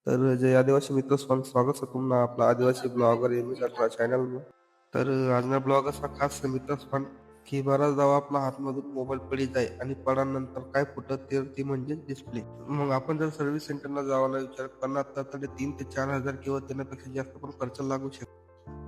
तर जय आदिवासी मित्र स्वागत आहे तुम्हाला आपला आदिवासी ब्लॉगर एम.एस. चॅनलवर. तर आजचा ब्लॉग असा खास आहे मित्र की बराचदा आपला हातमधून मोबाईल पडी जाई आणि पडानंतर काय फुटत ती म्हणजे डिस्प्ले. मग आपण जर सर्व्हिस सेंटरला जावायला विचार करणार तर 3 ते 4,000 किंवा त्यापेक्षा जास्त पण खर्च लागू शकतो.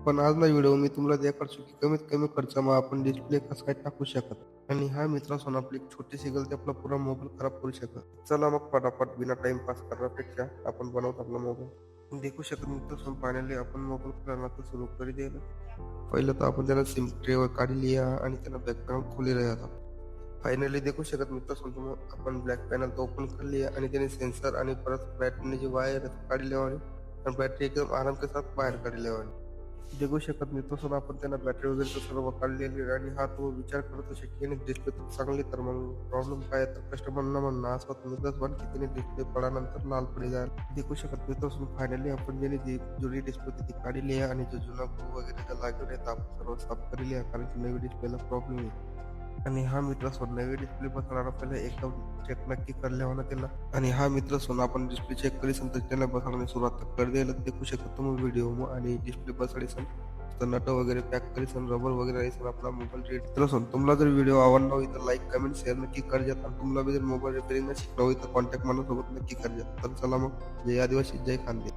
पण आज ना व्हिडिओ मी तुम्हाला दाखवतो की कमीत कमी खर्चामध्ये आपण डिस्प्ले कसं काय टाकू शकत आणि हा मित्रांनो आपली एक छोटीशी गलती आपला पुरा मोबाईल खराब करू शकत. चला मग फटाफट बिना टाइमपास करण्यापेक्षा आपण बनवतो आपला मोबाईल. देखू शकत मित्रांनो फायनली आपण मोबाईल करण्याचं सुरू करी दिलं. पहिलं तर आपण त्याला सिम ट्रेवर काढी लिया आणि त्याला बॅकग्राऊंड खोली राहता. फायनली देखू शकत मित्रांनो आपण ब्लॅक पॅनल तो ओपन कर लिया आणि त्याने सेन्सर आणि परत बॅटरीची वायर काढली आणि बॅटरी एकदम आराम के साथ बाहेर काढली. देखू शकत मित्रांनो आपण त्यांना बॅटरी वगैरे सर्व काढलेली आणि हा तो विचार करत असे की डिस्प्ले तर चांगली तर मग प्रॉब्लेम काय तर कस्टमरना म्हणणं असं होतं मित्रांनो की त्याने डिस्प्ले पडानंतर लाल पडी जायला. देखू शकत मित्रांनो फायनली आपण ज्याने जी जुनी डिस्प्ले होती ती काढली आहे आणि जो जुना ग्लू वगैरे त्या लागले आहेत आपण सर्व साफ केली आहे कारण की नवी डिस्प्लेला प्रॉब्लेम आहे. आणि हा मित्रांनो नवी डिस्प्ले बसवणार पहिला एकदम चेक नक्की करल्यावर त्याला आणि हा मित्रांनो आपण डिस्प्ले चेक करीसन तर त्याला बसवण्यास सुरुवात कर द्यायला देखू शकतो तुम्ही व्हिडिओ आणि डिस्प्ले बसवायसन तर नट वगैरे पॅक करीसन रबर वगैरे राहीसन आपला मोबाईल रेडी. मित्रांनो तुम्हाला जर व्हिडिओ आवडला होईल तर लाईक कमेंट शेअर नक्की करजा आणि तुम्हाला जर मोबाईल रिपेअरिंग शिकला होईल तर कॉन्टॅक्ट मला सोबत नक्की करजा. तर चला मग जय आदिवासी जय खानदेश.